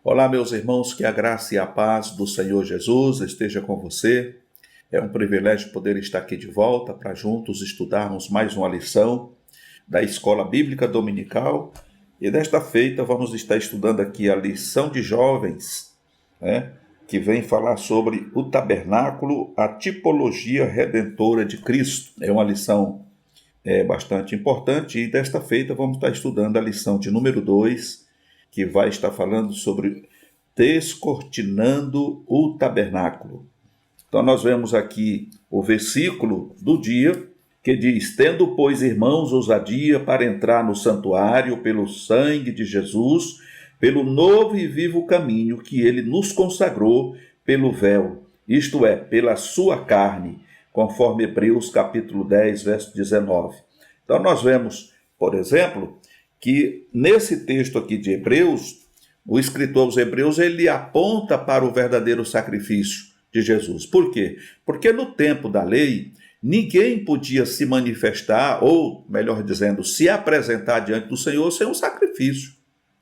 Olá, meus irmãos, que a graça e a paz do Senhor Jesus esteja com você. É um privilégio poder estar aqui de volta para juntos estudarmos mais uma lição da Escola Bíblica Dominical. E desta feita vamos estar estudando aqui a lição de jovens, que vem falar sobre o tabernáculo, a tipologia redentora de Cristo. É uma lição bastante importante e desta feita vamos estar estudando a lição de número 2, que vai estar falando sobre descortinando o tabernáculo. Então nós vemos aqui o versículo do dia, que diz: tendo, pois, irmãos, ousadia para entrar no santuário pelo sangue de Jesus, pelo novo e vivo caminho que ele nos consagrou pelo véu, isto é, pela sua carne, conforme Hebreus capítulo 10, verso 19. Então nós vemos, por exemplo, que nesse texto aqui de Hebreus, o escritor aos Hebreus, ele aponta para o verdadeiro sacrifício de Jesus. Por quê? Porque no tempo da lei, ninguém podia se manifestar, ou melhor dizendo, se apresentar diante do Senhor sem um sacrifício,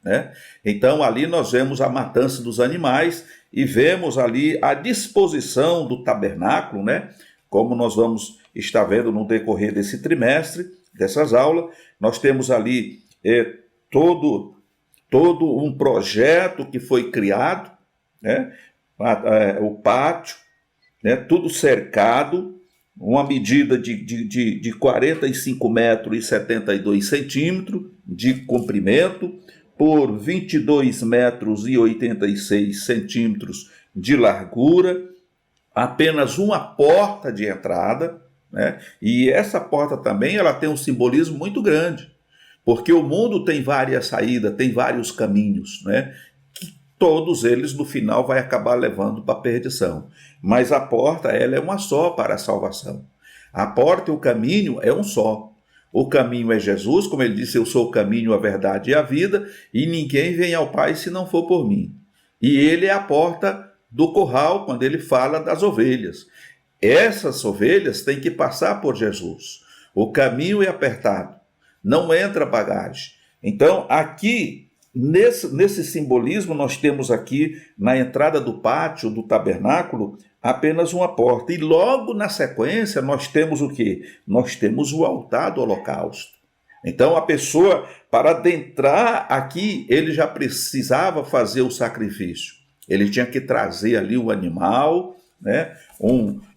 né? Então ali nós vemos a matança dos animais e vemos ali a disposição do tabernáculo, né? Como nós vamos estar vendo no decorrer desse trimestre, dessas aulas, nós temos ali todo um projeto que foi criado, né? O pátio, né? Tudo cercado, uma medida de 45 metros e 72 centímetros de comprimento, por 22 metros e 86 centímetros de largura, apenas uma porta de entrada, né? E essa porta também ela tem um simbolismo muito grande, porque o mundo tem várias saídas, tem vários caminhos, né? Que todos eles no final vai acabar levando para a perdição. Mas a porta ela é uma só para a salvação. A porta e o caminho é um só. O caminho é Jesus, como ele disse: eu sou o caminho, a verdade e a vida, e ninguém vem ao Pai se não for por mim. E ele é a porta do curral quando ele fala das ovelhas. Essas ovelhas têm que passar por Jesus. O caminho é apertado, não entra bagagem. Então, aqui, nesse simbolismo, nós temos aqui, na entrada do pátio, do tabernáculo, apenas uma porta. E logo na sequência, nós temos o quê? Nós temos o altar do holocausto. Então, a pessoa, para adentrar aqui, ele já precisava fazer o sacrifício. Ele tinha que trazer ali o animal, né?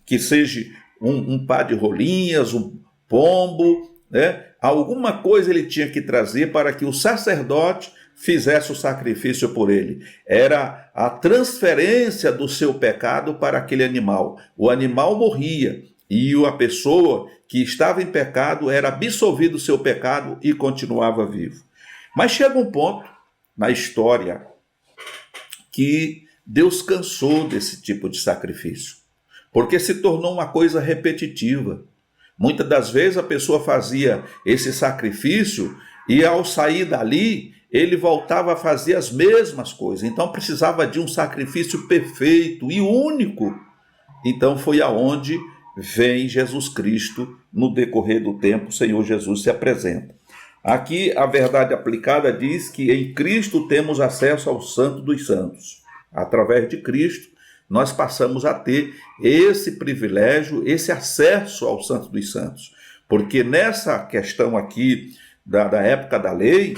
Que seja um par de rolinhas, um pombo, né? Alguma coisa ele tinha que trazer para que o sacerdote fizesse o sacrifício por ele. Era a transferência do seu pecado para aquele animal. O animal morria e a pessoa que estava em pecado era absolvido do seu pecado e continuava vivo. Mas chega um ponto na história que Deus cansou desse tipo de sacrifício, porque se tornou uma coisa repetitiva. Muitas das vezes a pessoa fazia esse sacrifício e ao sair dali, ele voltava a fazer as mesmas coisas. Então precisava de um sacrifício perfeito e único. Então foi aonde vem Jesus Cristo no decorrer do tempo. O Senhor Jesus se apresenta. Aqui a verdade aplicada diz que em Cristo temos acesso ao Santo dos Santos. Através de Cristo, nós passamos a ter esse privilégio, esse acesso ao Santo dos Santos. Porque nessa questão aqui da época da lei,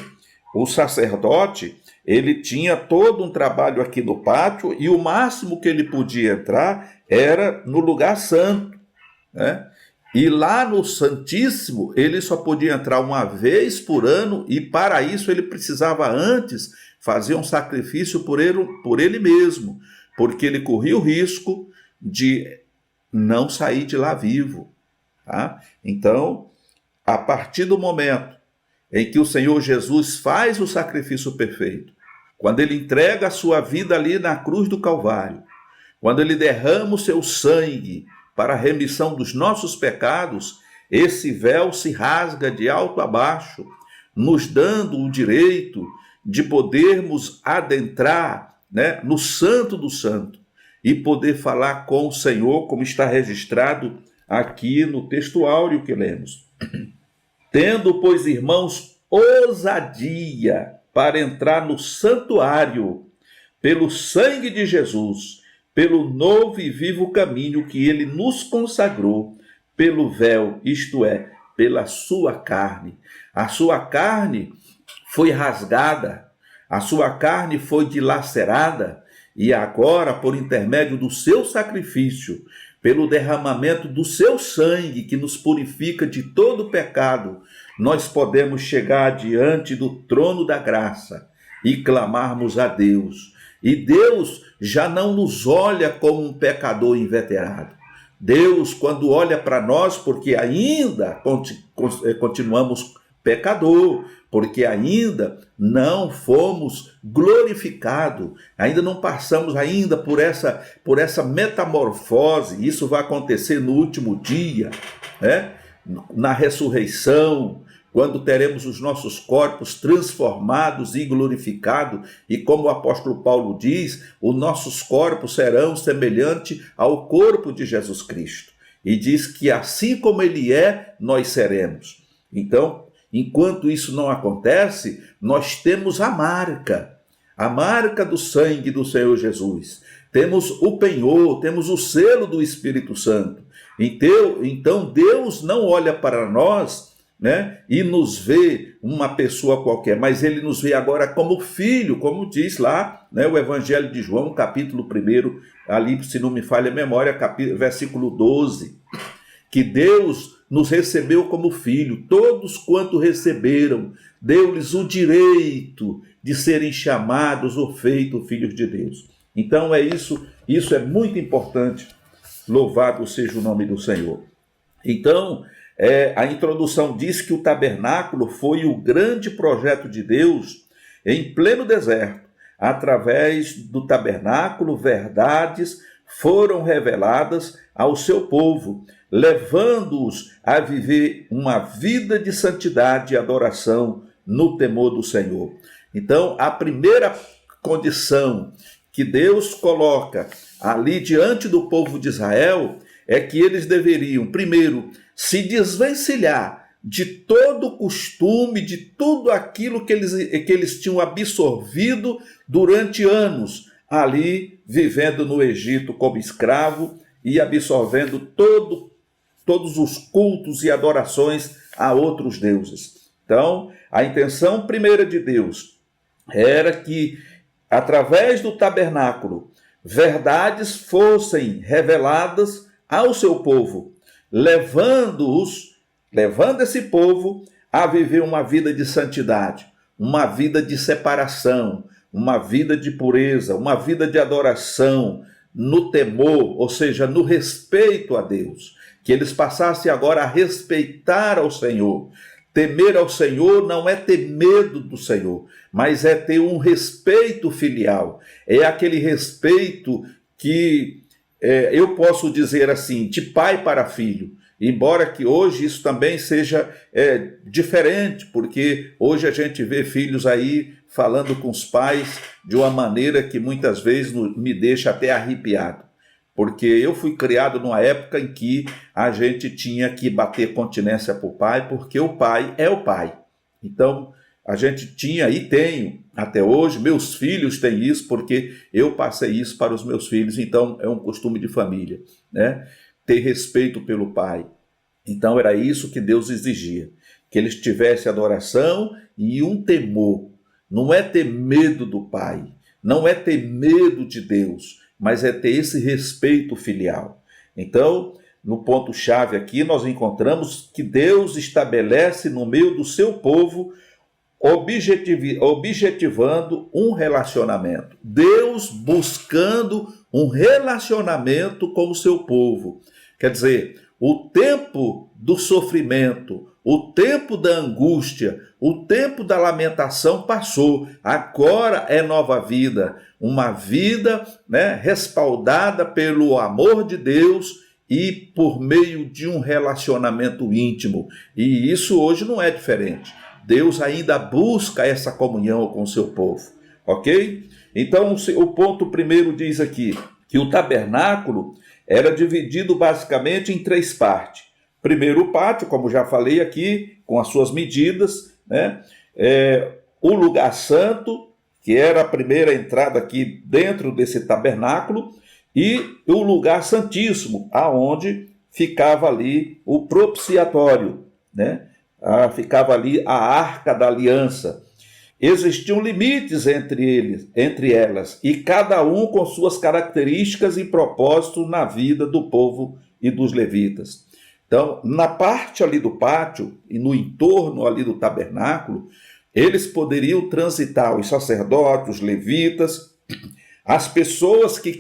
o sacerdote, ele tinha todo um trabalho aqui no pátio e o máximo que ele podia entrar era no lugar santo, né? E lá no Santíssimo, ele só podia entrar uma vez por ano e para isso ele precisava antes fazer um sacrifício por ele mesmo, porque ele corria o risco de não sair de lá vivo. Tá? Então, a partir do momento em que o Senhor Jesus faz o sacrifício perfeito, quando ele entrega a sua vida ali na cruz do Calvário, quando ele derrama o seu sangue para a remissão dos nossos pecados, esse véu se rasga de alto a baixo, nos dando o direito de podermos adentrar, né, no Santo do Santo e poder falar com o Senhor, como está registrado aqui no texto áureo que lemos. Tendo, pois, irmãos, ousadia para entrar no santuário pelo sangue de Jesus, pelo novo e vivo caminho que ele nos consagrou, pelo véu, isto é, pela sua carne. A sua carne foi rasgada, a sua carne foi dilacerada, e agora, por intermédio do seu sacrifício, pelo derramamento do seu sangue que nos purifica de todo pecado, nós podemos chegar diante do trono da graça e clamarmos a Deus. E Deus já não nos olha como um pecador inveterado. Deus, quando olha para nós, porque ainda continuamos pecador, porque ainda não fomos glorificados, ainda não passamos ainda por essa metamorfose. Isso vai acontecer no último dia, né? Na ressurreição, quando teremos os nossos corpos transformados e glorificados, e como o apóstolo Paulo diz, os nossos corpos serão semelhantes ao corpo de Jesus Cristo. E diz que assim como ele é, nós seremos. Então, enquanto isso não acontece, nós temos a marca do sangue do Senhor Jesus. Temos o penhor, temos o selo do Espírito Santo. Então Deus não olha para nós, né, e nos vê uma pessoa qualquer, mas ele nos vê agora como filho, como diz lá, né, o Evangelho de João, capítulo 1, ali, se não me falha a memória, versículo 12, que Deus nos recebeu como filho. Todos quanto receberam, deu-lhes o direito de serem chamados ou feitos filhos de Deus. Então é isso é muito importante. Louvado seja o nome do Senhor. Então, a introdução diz que o tabernáculo foi o grande projeto de Deus em pleno deserto. Através do tabernáculo, verdades foram reveladas ao seu povo, levando-os a viver uma vida de santidade e adoração no temor do Senhor. Então, a primeira condição que Deus coloca ali diante do povo de Israel é que eles deveriam, primeiro, se desvencilhar de todo o costume, de tudo aquilo que eles tinham absorvido durante anos, ali vivendo no Egito como escravo e absorvendo todos os cultos e adorações a outros deuses. Então, a intenção primeira de Deus era que, através do tabernáculo, verdades fossem reveladas ao seu povo, levando esse povo a viver uma vida de santidade, uma vida de separação, uma vida de pureza, uma vida de adoração, no temor, ou seja, no respeito a Deus. Que eles passassem agora a respeitar ao Senhor. Temer ao Senhor não é ter medo do Senhor, mas é ter um respeito filial. É aquele respeito que eu posso dizer assim, de pai para filho. Embora que hoje isso também seja diferente, porque hoje a gente vê filhos aí falando com os pais de uma maneira que muitas vezes me deixa até arrepiado. Porque eu fui criado numa época em que a gente tinha que bater continência para o pai, porque o pai é o pai. Então, a gente tinha e tenho até hoje, meus filhos têm isso, porque eu passei isso para os meus filhos, então é um costume de família, né? Ter respeito pelo pai. Então era isso que Deus exigia, que eles tivessem adoração e um temor. Não é ter medo do pai, não é ter medo de Deus, mas é ter esse respeito filial. Então, no ponto-chave aqui, nós encontramos que Deus estabelece no meio do seu povo, objetivando um relacionamento. Deus buscando um relacionamento com o seu povo. Quer dizer, o tempo do sofrimento, o tempo da angústia, o tempo da lamentação passou. Agora é nova vida, uma vida, né, respaldada pelo amor de Deus e por meio de um relacionamento íntimo. E isso hoje não é diferente. Deus ainda busca essa comunhão com o seu povo, ok? Então, o ponto primeiro diz aqui que o tabernáculo era dividido basicamente em 3 partes. Primeiro, o pátio, como já falei aqui, com as suas medidas, né? O lugar santo, que era a primeira entrada aqui dentro desse tabernáculo, e o lugar santíssimo, aonde ficava ali o propiciatório, né? Ficava ali a Arca da Aliança. Existiam limites entre elas, e cada um com suas características e propósitos na vida do povo e dos levitas. Então, na parte ali do pátio e no entorno ali do tabernáculo, eles poderiam transitar, os sacerdotes, os levitas, as pessoas que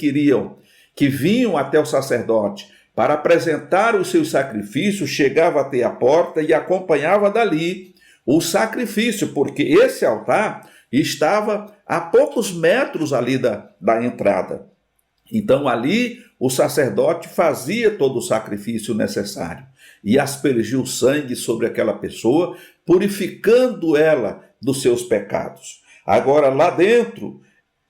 vinham até o sacerdote para apresentar os seus sacrifícios, chegava até a porta e acompanhava dali o sacrifício, porque esse altar estava a poucos metros ali da entrada. Então ali o sacerdote fazia todo o sacrifício necessário e aspergia o sangue sobre aquela pessoa, purificando ela dos seus pecados. Agora lá dentro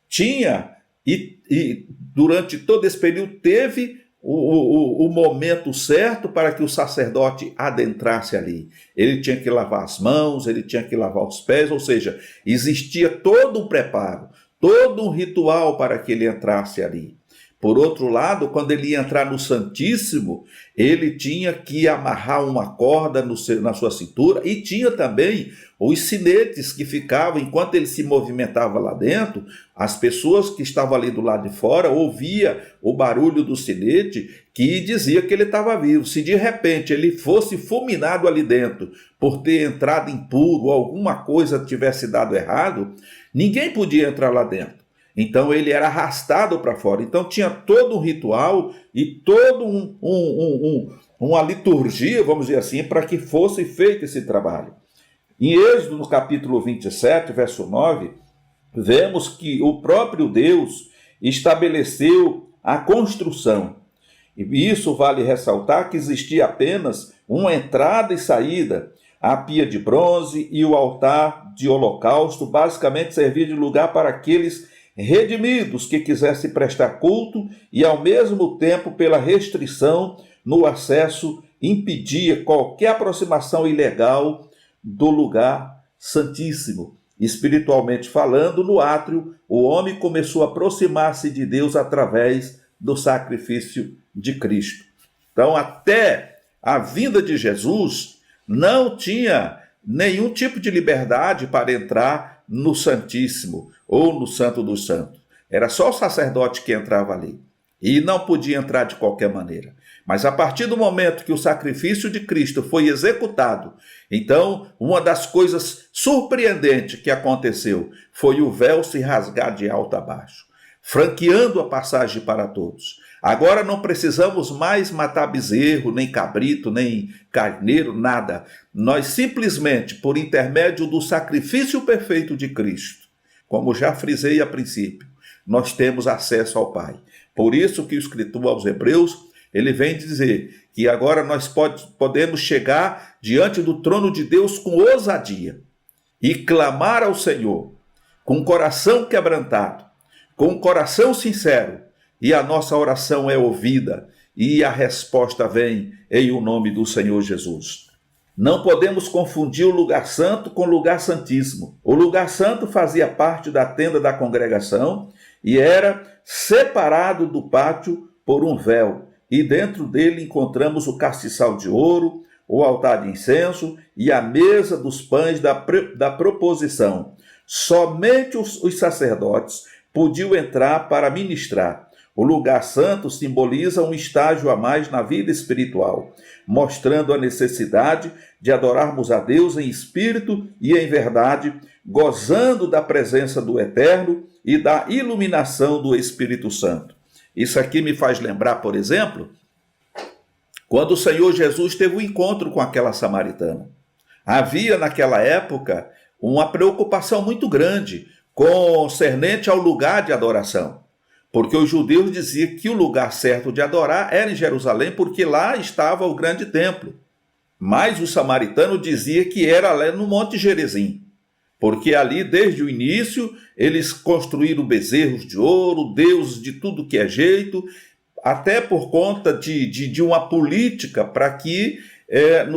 tinha, e durante todo esse período teve o momento certo para que o sacerdote adentrasse ali. Ele tinha que lavar as mãos, ele tinha que lavar os pés, ou seja, existia todo um preparo, todo um ritual para que ele entrasse ali. Por outro lado, quando ele ia entrar no Santíssimo, ele tinha que amarrar uma corda na sua cintura, e tinha também os sinetes que ficavam, enquanto ele se movimentava lá dentro, as pessoas que estavam ali do lado de fora ouviam o barulho do sinete que dizia que ele estava vivo. Se de repente ele fosse fulminado ali dentro por ter entrado impuro ou alguma coisa tivesse dado errado, ninguém podia entrar lá dentro. Então ele era arrastado para fora. Então tinha todo um ritual e toda uma liturgia, vamos dizer assim, para que fosse feito esse trabalho. Em Êxodo, no capítulo 27, verso 9, vemos que o próprio Deus estabeleceu a construção. E isso vale ressaltar que existia apenas uma entrada e saída. A pia de bronze e o altar de holocausto basicamente servia de lugar para aqueles redimidos que quisessem prestar culto, e ao mesmo tempo, pela restrição no acesso, impedia qualquer aproximação ilegal do lugar santíssimo. Espiritualmente falando, no átrio, o homem começou a aproximar-se de Deus através do sacrifício de Cristo. Então, até a vinda de Jesus, não tinha nenhum tipo de liberdade para entrar no Santíssimo ou no Santo dos Santos. Era só o sacerdote que entrava ali. E não podia entrar de qualquer maneira. Mas a partir do momento que o sacrifício de Cristo foi executado, então uma das coisas surpreendentes que aconteceu foi o véu se rasgar de alto a baixo, franqueando a passagem para todos. Agora não precisamos mais matar bezerro, nem cabrito, nem carneiro, nada. Nós simplesmente, por intermédio do sacrifício perfeito de Cristo, como já frisei a princípio, nós temos acesso ao Pai. Por isso que o escritor aos Hebreus, ele vem dizer que agora nós podemos chegar diante do trono de Deus com ousadia e clamar ao Senhor com o coração quebrantado, com o coração sincero, e a nossa oração é ouvida e a resposta vem em o nome do Senhor Jesus. Não podemos confundir o lugar santo com o lugar santíssimo. O lugar santo fazia parte da tenda da congregação e era separado do pátio por um véu, e dentro dele encontramos o castiçal de ouro, o altar de incenso e a mesa dos pães da proposição. Somente os sacerdotes podiam entrar para ministrar. O lugar santo simboliza um estágio a mais na vida espiritual, mostrando a necessidade de adorarmos a Deus em espírito e em verdade, gozando da presença do Eterno e da iluminação do Espírito Santo. Isso aqui me faz lembrar, por exemplo, quando o Senhor Jesus teve um encontro com aquela samaritana. Havia naquela época uma preocupação muito grande concernente ao lugar de adoração, porque os judeus diziam que o lugar certo de adorar era em Jerusalém, porque lá estava o grande templo. Mas o samaritano dizia que era lá no Monte Gerizim, porque ali, desde o início, eles construíram bezerros de ouro, deuses de tudo que é jeito, até por conta de uma política para que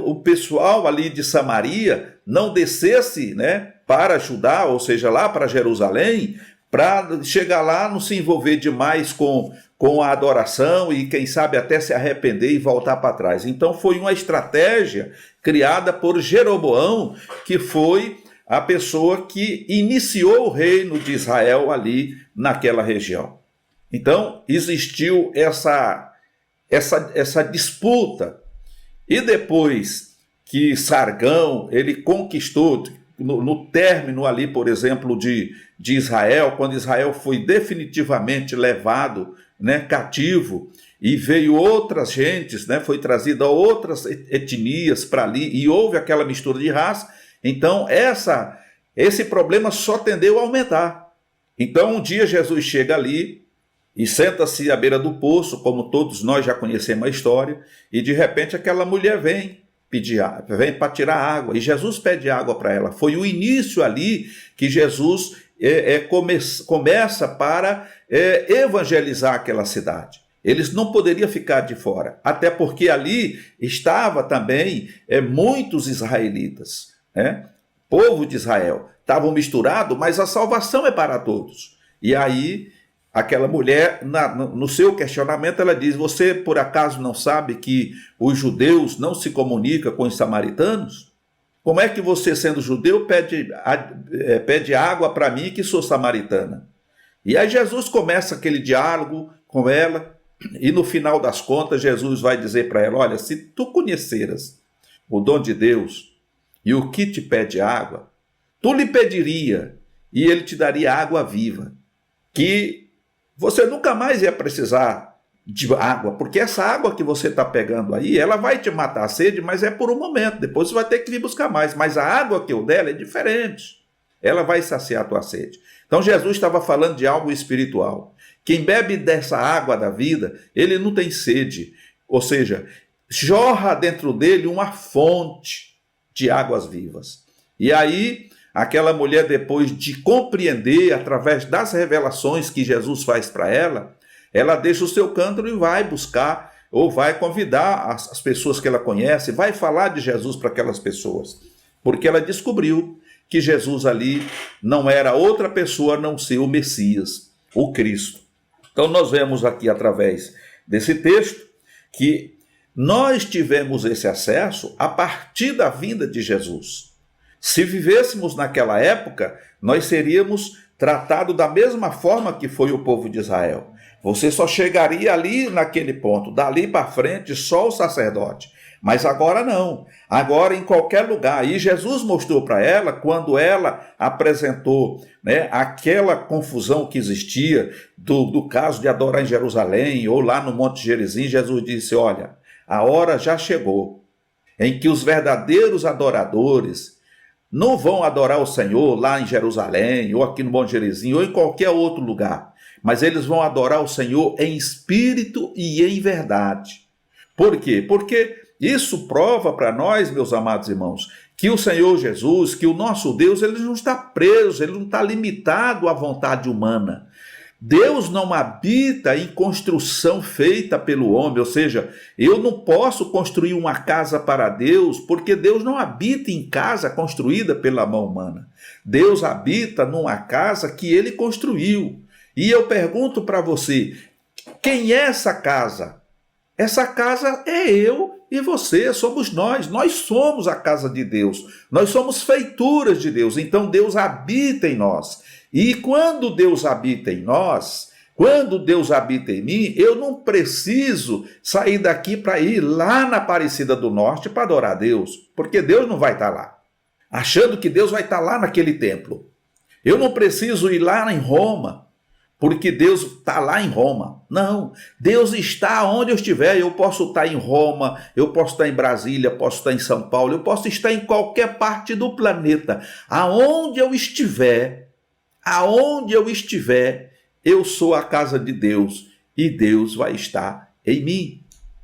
o pessoal ali de Samaria não descesse, né, para Judá, ou seja, lá para Jerusalém, para chegar lá não se envolver demais com a adoração e, quem sabe, até se arrepender e voltar para trás. Então foi uma estratégia criada por Jeroboão, que foi a pessoa que iniciou o reino de Israel ali naquela região. Então existiu essa disputa. E depois que Sargão ele conquistou, no término ali, por exemplo, de Israel, quando Israel foi definitivamente levado, né, cativo, e veio outras gentes, né, foi trazida outras etnias para ali, e houve aquela mistura de raça, então esse problema só tendeu a aumentar. Então um dia Jesus chega ali e senta-se à beira do poço, como todos nós já conhecemos a história, e de repente aquela mulher vem para tirar água, e Jesus pede água para ela. Foi o início ali que Jesus começa para evangelizar aquela cidade. Eles não poderiam ficar de fora, até porque ali estava também muitos israelitas, né? Povo de Israel, estavam misturados, mas a salvação é para todos. E aí aquela mulher, no seu questionamento, ela diz: você por acaso não sabe que os judeus não se comunicam com os samaritanos? Como é que você, sendo judeu, pede água para mim, que sou samaritana? E aí Jesus começa aquele diálogo com ela, e no final das contas Jesus vai dizer para ela: olha, se tu conheceras o dom de Deus e o que te pede água, tu lhe pediria e ele te daria água viva, que você nunca mais ia precisar de água, porque essa água que você está pegando aí, ela vai te matar a sede, mas é por um momento, depois você vai ter que vir buscar mais, mas a água que eu der é diferente, ela vai saciar a tua sede. Então Jesus estava falando de algo espiritual. Quem bebe dessa água da vida, ele não tem sede, ou seja, jorra dentro dele uma fonte de águas vivas. E aí aquela mulher, depois de compreender, através das revelações que Jesus faz para ela, ela deixa o seu cântaro e vai buscar, ou vai convidar as pessoas que ela conhece, vai falar de Jesus para aquelas pessoas, porque ela descobriu que Jesus ali não era outra pessoa a não ser o Messias, o Cristo. Então nós vemos aqui, através desse texto, que nós tivemos esse acesso a partir da vinda de Jesus. Se vivêssemos naquela época, nós seríamos tratados da mesma forma que foi o povo de Israel. Você só chegaria ali naquele ponto, dali para frente só o sacerdote. Mas agora não, agora em qualquer lugar. E Jesus mostrou para ela, quando ela apresentou, né, aquela confusão que existia do caso de adorar em Jerusalém ou lá no Monte Gerizim, Jesus disse: olha, a hora já chegou em que os verdadeiros adoradores não vão adorar o Senhor lá em Jerusalém, ou aqui no Monte Gerizim, ou em qualquer outro lugar, mas eles vão adorar o Senhor em espírito e em verdade. Por quê? Porque isso prova para nós, meus amados irmãos, que o Senhor Jesus, que o nosso Deus, ele não está preso, ele não está limitado à vontade humana. Deus não habita em construção feita pelo homem, ou seja, eu não posso construir uma casa para Deus, porque Deus não habita em casa construída pela mão humana. Deus habita numa casa que ele construiu. E eu pergunto para você, quem é essa casa? Essa casa é eu e você, somos nós somos a casa de Deus, nós somos feituras de Deus, então Deus habita em nós. E quando Deus habita em nós, quando Deus habita em mim, eu não preciso sair daqui para ir lá na Aparecida do Norte para adorar a Deus, porque Deus não vai estar lá, achando que Deus vai estar lá naquele templo. Eu não preciso ir lá em Roma, porque Deus está lá em Roma. Não, Deus está onde eu estiver. Eu posso estar em Roma, eu posso estar em Brasília, posso estar em São Paulo, eu posso estar em qualquer parte do planeta. Aonde eu estiver, eu sou a casa de Deus e Deus vai estar em mim.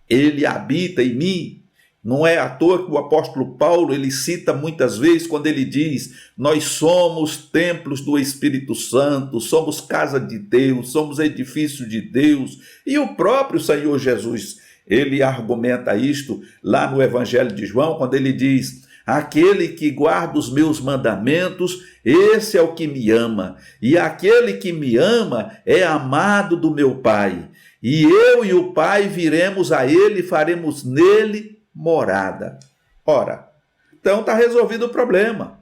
Ele habita em mim. Não é à toa que o apóstolo Paulo, ele cita muitas vezes quando ele diz: nós somos templos do Espírito Santo, somos casa de Deus, somos edifício de Deus. E o próprio Senhor Jesus, ele argumenta isto lá no Evangelho de João, quando ele diz: Aquele que guarda os meus mandamentos, esse é o que me ama. E aquele que me ama é amado do meu Pai. E eu e o Pai viremos a ele e faremos nele morada. Ora, então está resolvido o problema.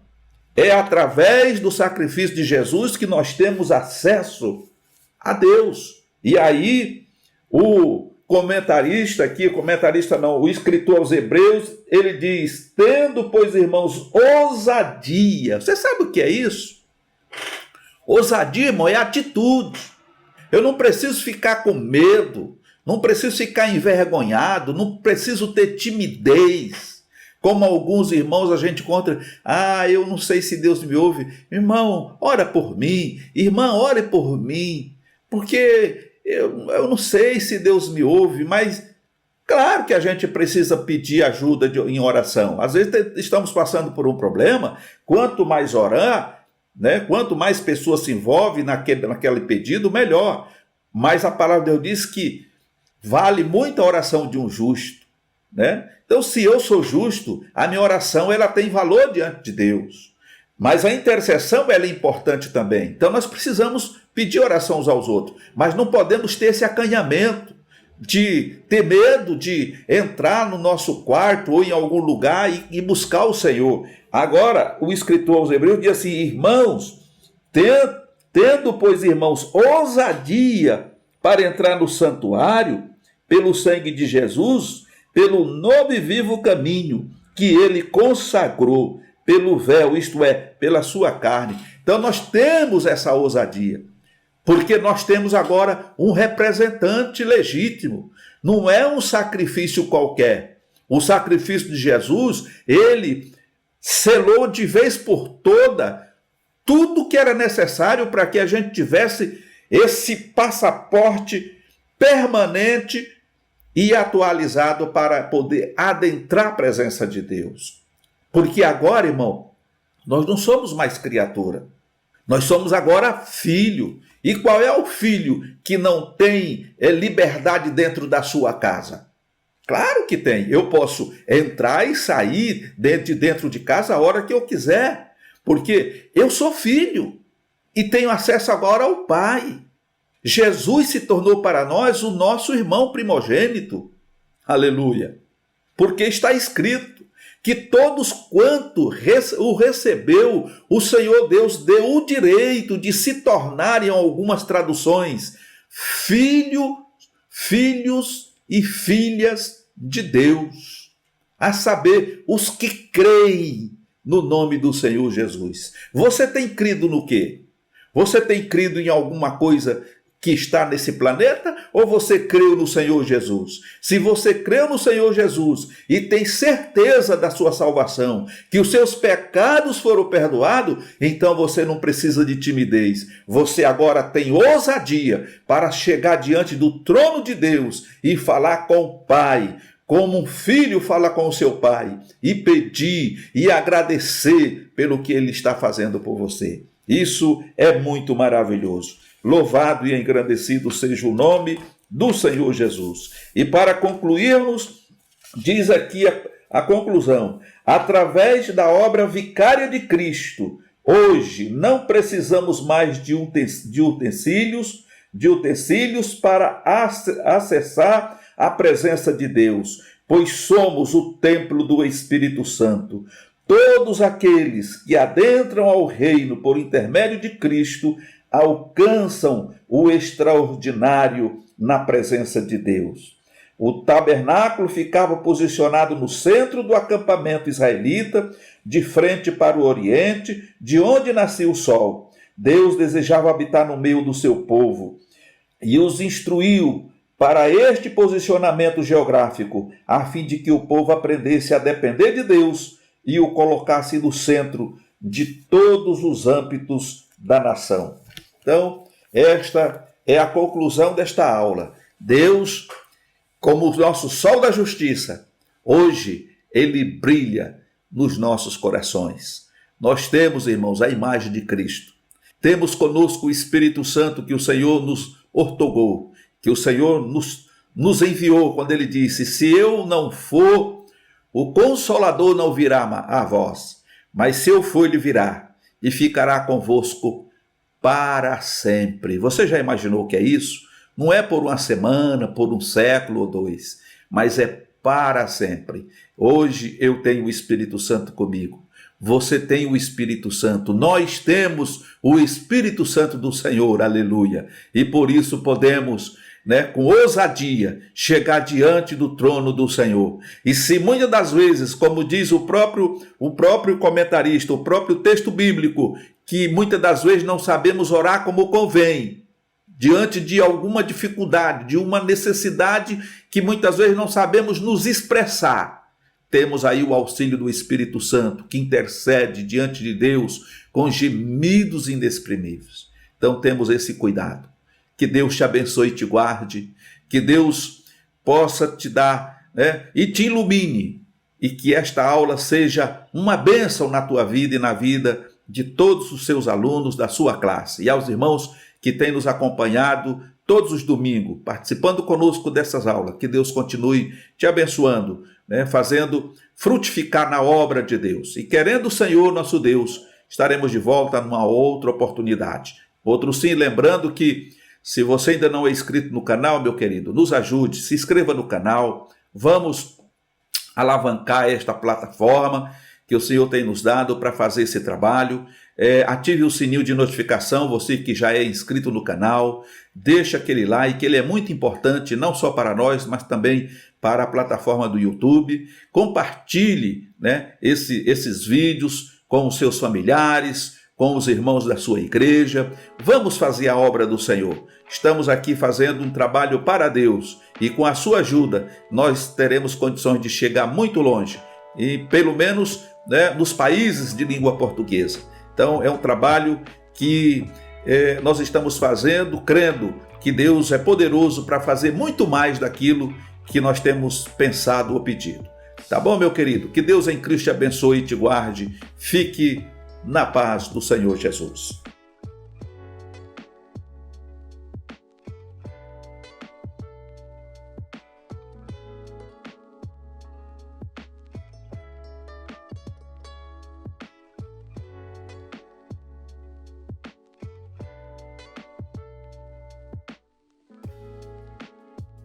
É através do sacrifício de Jesus que nós temos acesso a Deus. E aí, o escritor aos Hebreus, ele diz: tendo, pois, irmãos, ousadia. Você sabe o que é isso? Ousadia, irmão, é atitude. Eu não preciso ficar com medo, não preciso ficar envergonhado, não preciso ter timidez. Como alguns irmãos a gente encontra: eu não sei se Deus me ouve. Irmão, ora por mim. Irmã, ore por mim. Porque eu não sei se Deus me ouve, mas claro que a gente precisa pedir ajuda em oração. Às vezes estamos passando por um problema, quanto mais orar, né, quanto mais pessoas se envolvem naquele pedido, melhor. Mas a palavra de Deus diz que vale muito a oração de um justo, né? Então, se eu sou justo, a minha oração ela tem valor diante de Deus. Mas a intercessão ela é importante também. Então, nós precisamos pedir oração uns aos outros, mas não podemos ter esse acanhamento de ter medo de entrar no nosso quarto ou em algum lugar e buscar o Senhor. Agora, o escritor aos Hebreus diz assim: irmãos, tendo, pois, irmãos, ousadia para entrar no santuário, pelo sangue de Jesus, pelo novo e vivo caminho que ele consagrou, pelo véu, isto é, pela sua carne. Então nós temos essa ousadia, porque nós temos agora um representante legítimo. Não é um sacrifício qualquer. O sacrifício de Jesus, ele selou de vez por toda tudo que era necessário para que a gente tivesse esse passaporte permanente e atualizado para poder adentrar a presença de Deus. Porque agora, irmão, nós não somos mais criatura. Nós somos agora filho. E qual é o filho que não tem liberdade dentro da sua casa? Claro que tem. Eu posso entrar e sair dentro de casa a hora que eu quiser, porque eu sou filho e tenho acesso agora ao Pai. Jesus se tornou para nós o nosso irmão primogênito. Aleluia. Porque está escrito que todos quanto o recebeu, o Senhor Deus deu o direito de se tornarem, em algumas traduções, filhos e filhas de Deus. A saber, os que creem no nome do Senhor Jesus. Você tem crido no quê? Você tem crido em alguma coisa que está nesse planeta, ou você creu no Senhor Jesus? Se você creu no Senhor Jesus e tem certeza da sua salvação, que os seus pecados foram perdoados, então você não precisa de timidez. Você agora tem ousadia para chegar diante do trono de Deus e falar com o Pai, como um filho fala com o seu pai, e pedir e agradecer pelo que ele está fazendo por você. Isso é muito maravilhoso. Louvado e engrandecido seja o nome do Senhor Jesus. E para concluirmos, diz aqui a conclusão: através da obra vicária de Cristo, hoje não precisamos mais de utensílios para acessar a presença de Deus, pois somos o templo do Espírito Santo. Todos aqueles que adentram ao reino por intermédio de Cristo alcançam o extraordinário na presença de Deus. O tabernáculo ficava posicionado no centro do acampamento israelita, de frente para o oriente, de onde nascia o sol. Deus desejava habitar no meio do seu povo e os instruiu para este posicionamento geográfico, a fim de que o povo aprendesse a depender de Deus e o colocasse no centro de todos os âmbitos da nação. Então, esta é a conclusão desta aula. Deus, como o nosso sol da justiça, hoje ele brilha nos nossos corações. Nós temos, irmãos, a imagem de Cristo. Temos conosco o Espírito Santo que o Senhor nos outorgou, que o Senhor nos enviou quando ele disse: se eu não for O Consolador não virá a vós, mas se eu for, ele virá e ficará convosco para sempre. Você já imaginou o que é isso? Não é por uma semana, por um século ou dois, mas é para sempre. Hoje eu tenho o Espírito Santo comigo. Você tem o Espírito Santo. Nós temos o Espírito Santo do Senhor, aleluia. E por isso podemos, com ousadia, chegar diante do trono do Senhor. E se muitas das vezes, como diz o próprio comentarista, o próprio texto bíblico, que muitas das vezes não sabemos orar como convém, diante de alguma dificuldade, de uma necessidade que muitas vezes não sabemos nos expressar, temos aí o auxílio do Espírito Santo, que intercede diante de Deus com gemidos inexprimíveis. Então temos esse cuidado. Que Deus te abençoe e te guarde, que Deus possa te dar, e te ilumine, e que esta aula seja uma bênção na tua vida e na vida de todos os seus alunos da sua classe. E aos irmãos que têm nos acompanhado todos os domingos, participando conosco dessas aulas, que Deus continue te abençoando, fazendo frutificar na obra de Deus. E querendo o Senhor nosso Deus, estaremos de volta numa outra oportunidade. Outro sim, lembrando que se você ainda não é inscrito no canal, meu querido, nos ajude, se inscreva no canal, vamos alavancar esta plataforma que o Senhor tem nos dado para fazer esse trabalho. Ative o sininho de notificação, você que já é inscrito no canal, deixa aquele like, ele é muito importante, não só para nós, mas também para a plataforma do YouTube. Compartilhe esses vídeos com os seus familiares, com os irmãos da sua igreja. Vamos fazer a obra do Senhor. Estamos aqui fazendo um trabalho para Deus e com a sua ajuda nós teremos condições de chegar muito longe, e pelo menos nos países de língua portuguesa. Então é um trabalho que nós estamos fazendo, crendo que Deus é poderoso para fazer muito mais daquilo que nós temos pensado ou pedido. Tá bom, meu querido? Que Deus em Cristo te abençoe e te guarde. Fique na paz do Senhor Jesus.